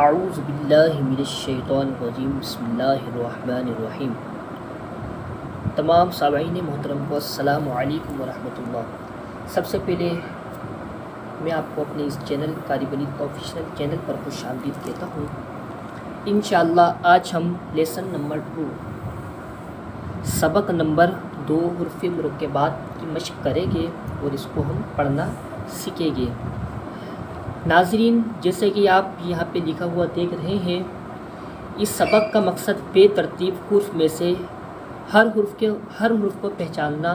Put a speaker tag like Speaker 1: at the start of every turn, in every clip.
Speaker 1: اعوذ باللہ من الشیطان الرجیم بسم اللہ الرحمن الرحیم۔ تمام سامعین محترم کو السلام علیکم ورحمۃ اللہ۔ سب سے پہلے میں آپ کو اپنے اس چینل قاری ولید آفیشیل چینل پر خوش آمدید کہتا ہوں۔ انشاءاللہ آج ہم لیسن نمبر 2 سبق نمبر 2 حروف مرکبات کی مشق کریں گے اور اس کو ہم پڑھنا سیکھیں گے۔ ناظرین، جیسے کہ آپ یہاں پہ لکھا ہوا دیکھ رہے ہیں، اس سبق کا مقصد بے ترتیب حروف میں سے ہر حرف کو پہچاننا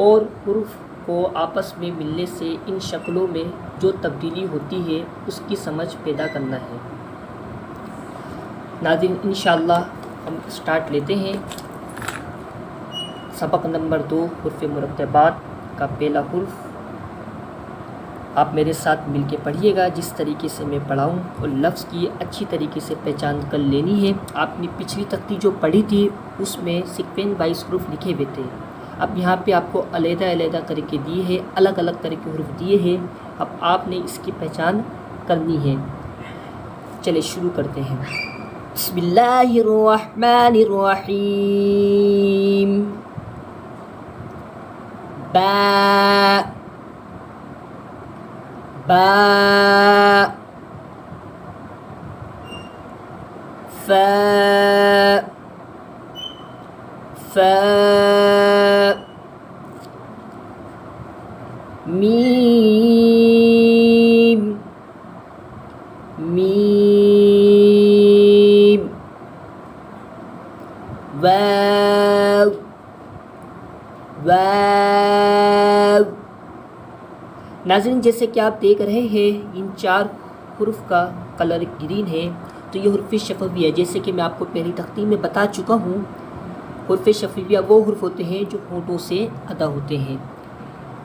Speaker 1: اور حروف کو آپس میں ملنے سے ان شکلوں میں جو تبدیلی ہوتی ہے اس کی سمجھ پیدا کرنا ہے۔ ناظرین، انشاءاللہ ہم سٹارٹ لیتے ہیں۔ سبق نمبر 2 حروف مرکبات کا پہلا حرف آپ میرے ساتھ مل کے پڑھیے گا جس طریقے سے میں پڑھاؤں، اور لفظ کی اچھی طریقے سے پہچان کر لینی ہے۔ آپ نے پچھلی تختی جو پڑھی تھی اس میں سیکوینس 22 حروف لکھے ہوئے تھے، اب یہاں پہ آپ کو علیحدہ کر کے دیے ہیں، الگ الگ طرح کے حروف دیے ہیں، اب آپ نے اس کی پہچان کرنی ہے۔ چلے شروع کرتے ہیں۔ بسم اللہ الرحمن الرحیم۔ با با فا فا میم میم واو واو۔ ناظرین، جیسے کہ آپ دیکھ رہے ہیں ان 4 حروف کا کلر گرین ہے، تو یہ حروف شفویہ ہے۔ جیسے کہ میں آپ کو پہلی تختی میں بتا چکا ہوں، حروف شفویہ وہ حروف ہوتے ہیں جو ہونٹوں سے ادا ہوتے ہیں۔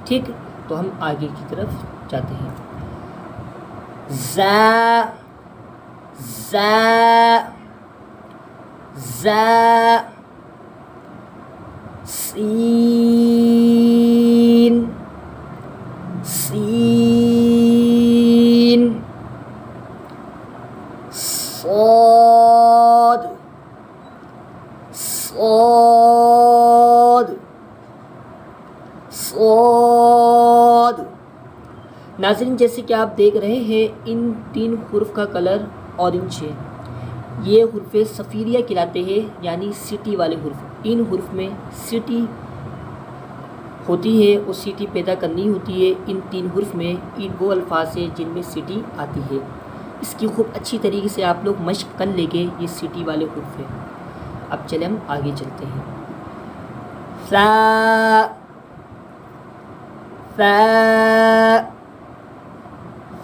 Speaker 1: ٹھیک، تو ہم آگے کی طرف جاتے ہیں۔ زا زا زا سین سین صاد صاد صاد۔ ناظرین، جیسے کہ آپ دیکھ رہے ہیں ان 3 حروف کا کلر اورنج ہے، یہ حروف صفیریہ کہلاتے ہیں، یعنی سیٹی والے حروف۔ ان حروف میں سیٹی ہوتی ہے اور سیٹی پیدا کرنی ہوتی ہے۔ ان 3 حروف میں ان وہ الفاظ ہیں جن میں سیٹی آتی ہے۔ اس کی خوب اچھی طریقے سے آپ لوگ مشق کر لیں گے، یہ سیٹی والے حروف ہیں۔ اب چلیں ہم آگے چلتے ہیں۔ سا سا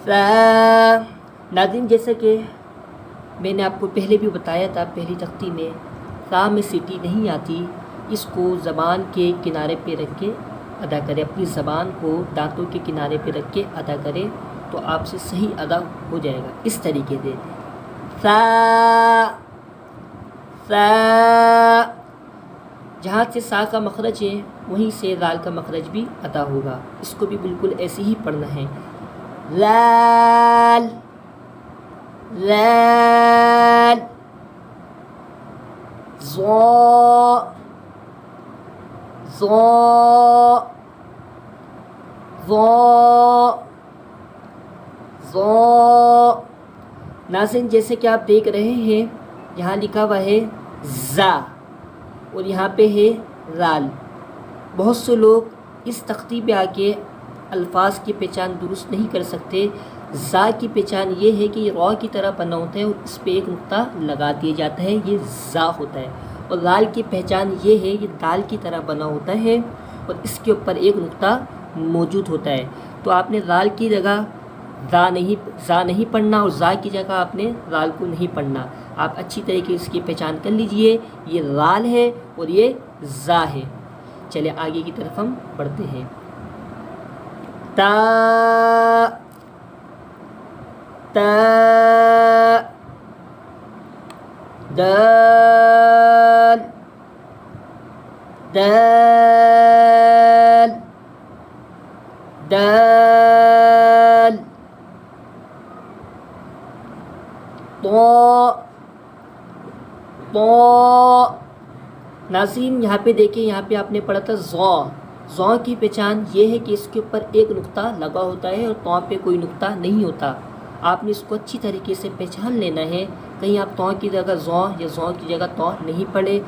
Speaker 1: سا۔ ناظرین، جیسا کہ میں نے آپ کو پہلے بھی بتایا تھا پہلی تختی میں، سا میں سیٹی نہیں آتی، اس کو زبان کے کنارے پہ رکھ کے ادا کرے، اپنی زبان کو دانتوں کے کنارے پہ رکھ کے ادا کرے تو آپ سے صحیح ادا ہو جائے گا۔ اس طریقے سے سا سا، جہاں سے سا کا مخرج ہے وہیں سے دال کا مخرج بھی ادا ہوگا، اس کو بھی بالکل ایسے ہی پڑھنا ہے۔ لال لال ظا ظا ظا ظا۔ ناظرین، جیسے کہ آپ دیکھ رہے ہیں یہاں لکھا ہوا ہے زا اور یہاں پہ ہے رال۔ بہت سے لوگ اس تختی پہ آ کے الفاظ کی پہچان درست نہیں کر سکتے۔ زا کی پہچان یہ ہے کہ یہ را کی طرح بنا ہوتا ہے اور اس پہ ایک نقطہ لگا دیا جاتا ہے، یہ زا ہوتا ہے۔ اور لال کی پہچان یہ ہے، یہ دال کی طرح بنا ہوتا ہے اور اس کے اوپر ایک نقطہ موجود ہوتا ہے۔ تو آپ نے لال کی جگہ زا نہیں پڑھنا اور زا کی جگہ آپ نے لال کو نہیں پڑھنا۔ آپ اچھی طریقے سے اس کی پہچان کر لیجئے، یہ لال ہے اور یہ زا ہے۔ چلے آگے کی طرف ہم بڑھتے ہیں۔ تا تا دال دال دال تو ناظرین یہاں پہ دیکھیں، یہاں پہ آپ نے پڑھا تھا ضو کی پہچان یہ ہے کہ اس کے اوپر ایک نقطہ لگا ہوتا ہے اور تو پہ کوئی نقطہ نہیں ہوتا. آپ نے اس کو اچھی طریقے سے پہچان لینا ہے. کہیں آپ تو کی جگہ ضو یا ضو کی جگہ تو نہیں پڑھے،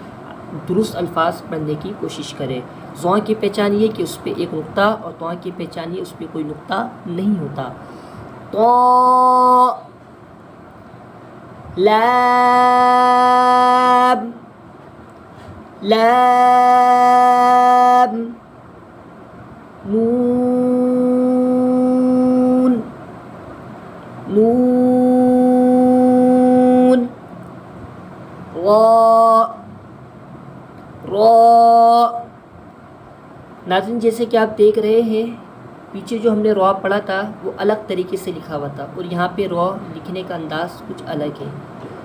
Speaker 1: درست الفاظ پڑھنے کی کوشش کرے. ضو کی پہچان یہ کہ اس پہ ایک نقطہ، اور تو کی پہچان یہ اس پہ کوئی نقطہ نہیں ہوتا. تو لام نون را. ناظرین جیسے کہ آپ دیکھ رہے ہیں، پیچھے جو ہم نے را پڑھا تھا وہ الگ طریقے سے لکھا ہوا تھا، اور یہاں پہ را لکھنے کا انداز کچھ الگ ہے.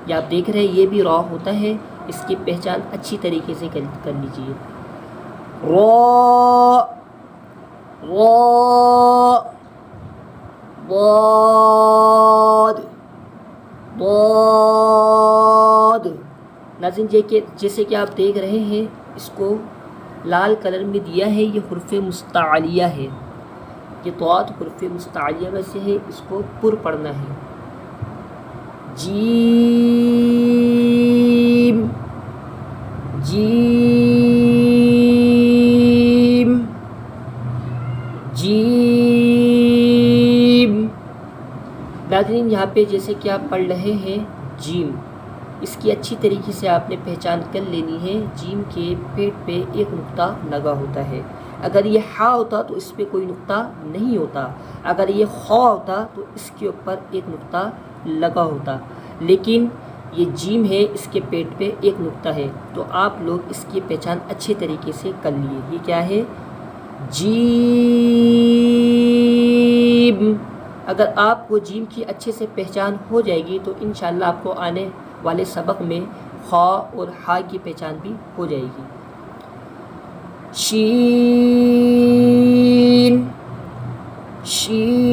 Speaker 1: یہ آپ دیکھ رہے ہیں یہ بھی را ہوتا ہے. اس کی پہچان اچھی طریقے سے کر لیجیے. را ضاد. ناظرین جیسے کہ آپ دیکھ رہے ہیں، اس کو لال کلر میں دیا ہے، یہ حرف مستعلیہ ہے. یہ ضاد حرف مستعلیہ میں سے ہے، اس کو پر پڑھنا ہے. جیم جیم جیم. ناظرین یہاں پہ جیسے کہ آپ پڑھ رہے ہیں جیم، اس کی اچھی طریقے سے آپ نے پہچان کر لینی ہے. جیم کے پیٹ پہ ایک نقطہ لگا ہوتا ہے. اگر یہ ہا ہوتا تو اس پہ کوئی نقطہ نہیں ہوتا. اگر یہ خا ہوتا تو اس کے اوپر ایک نقطہ لگا ہوتا. لیکن یہ جیم ہے، اس کے پیٹ پہ ایک نقطہ ہے. تو آپ لوگ اس کی پہچان اچھے طریقے سے کر لیے. یہ کیا ہے؟ جیم. اگر آپ کو جیم کی اچھے سے پہچان ہو جائے گی تو انشاءاللہ آپ کو آنے والے سبق میں خا اور ہا کی پہچان بھی ہو جائے گی. شین شین.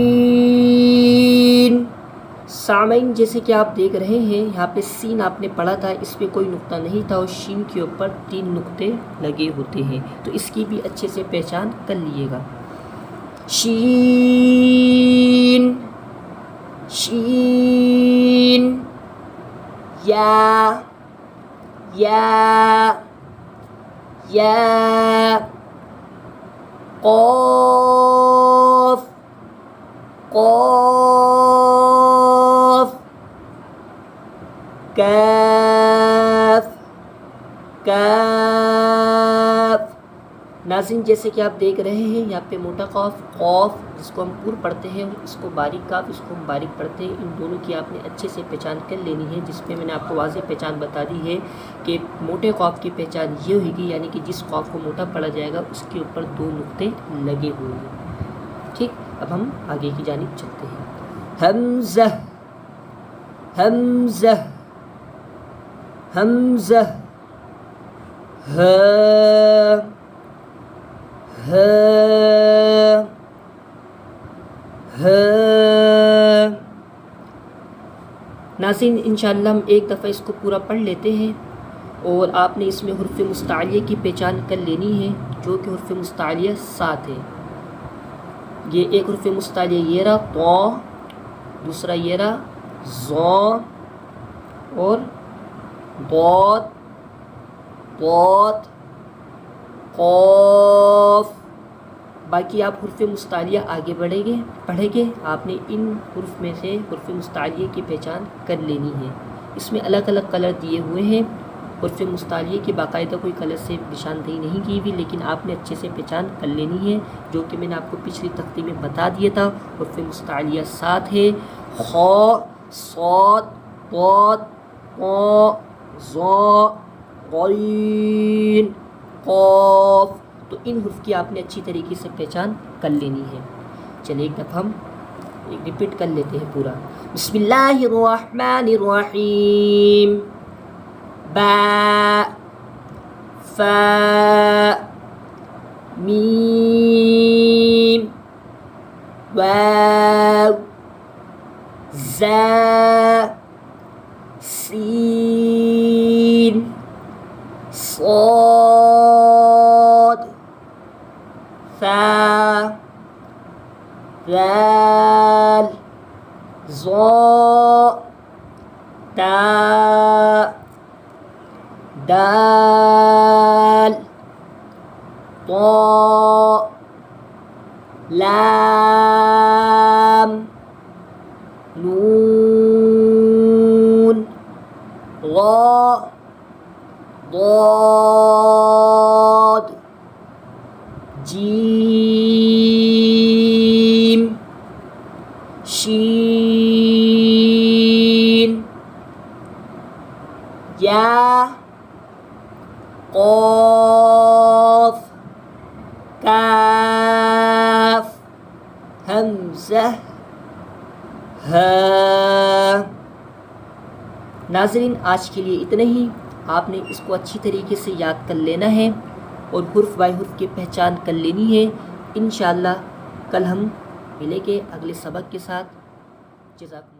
Speaker 1: سامعین جیسے کہ آپ دیکھ رہے ہیں، یہاں پہ سین آپ نے پڑھا تھا، اس پہ کوئی نقطہ نہیں تھا، اور شین کے اوپر 3 نقطے لگے ہوتے ہیں. تو اس کی بھی اچھے سے پہچان کر لیے گا. شین شین. یا قاف قاف. کاف کاف. ناظرین جیسے کہ آپ دیکھ رہے ہیں، یہاں پہ موٹا قاف جس کو ہم پور پڑھتے ہیں، اس کو باریک قاف اس کو ہم باریک پڑھتے ہیں. ان دونوں کی آپ نے اچھے سے پہچان کر لینی ہے، جس میں نے آپ کو واضح پہچان بتا دی ہے کہ موٹے قاف کی پہچان یہ ہوئے گی، یعنی کہ جس قاف کو موٹا پڑھا جائے گا اس کے اوپر 2 نقطے لگے ہوئے ہیں. ٹھیک، اب ہم آگے کی جانب چلتے ہیں. حمزہ حمزہ حمزہ. ناظرین انشاءاللہ ہم ایک دفعہ اس کو پورا پڑھ لیتے ہیں، اور آپ نے اس میں حرف مستعلیہ کی پہچان کر لینی ہے، جو کہ حرف مستعلیہ 7 ہے. یہ ایک حرف مستعلیہ یہ رہا تو، دوسرا یہ رہا ضو اور ضاد ضاد قاف. باقی آپ حرف مستعلیہ آگے پڑھیں گے. آپ نے ان حرف میں سے حرف مستعلیہ کی پہچان کر لینی ہے. اس میں الگ الگ کلر دیے ہوئے ہیں. حرف مستعلیہ کی باقاعدہ کوئی کلر سے نشاندہی نہیں کی ہوئی، لیکن آپ نے اچھے سے پہچان کر لینی ہے، جو کہ میں نے آپ کو پچھلی تختی میں بتا دیا تھا. حرف مستعلیہ 7 ہے: خا، صاد، ضاد، طا، ظا، غین، قاف. تو ان حرف کی آپ نے اچھی طریقے سے پہچان کر لینی ہے. چلیے ایک دفعہ ہم ریپیٹ کر لیتے ہیں پورا. بسم اللہ الرحمن الرحیم. با، فا، میم، واو، زا، تا دال طا لام نون غا ضاد جیم شین یا قاف کاف حمزہ ہاء۔ ناظرین آج کے لیے اتنا ہی۔ آپ نے اس کو اچھی طریقے سے یاد کر لینا ہے اور حرف بائی حرف کی پہچان کر لینی ہے۔ انشاءاللہ کل ہم ملیں گے اگلے سبق کے ساتھ۔ جزاکم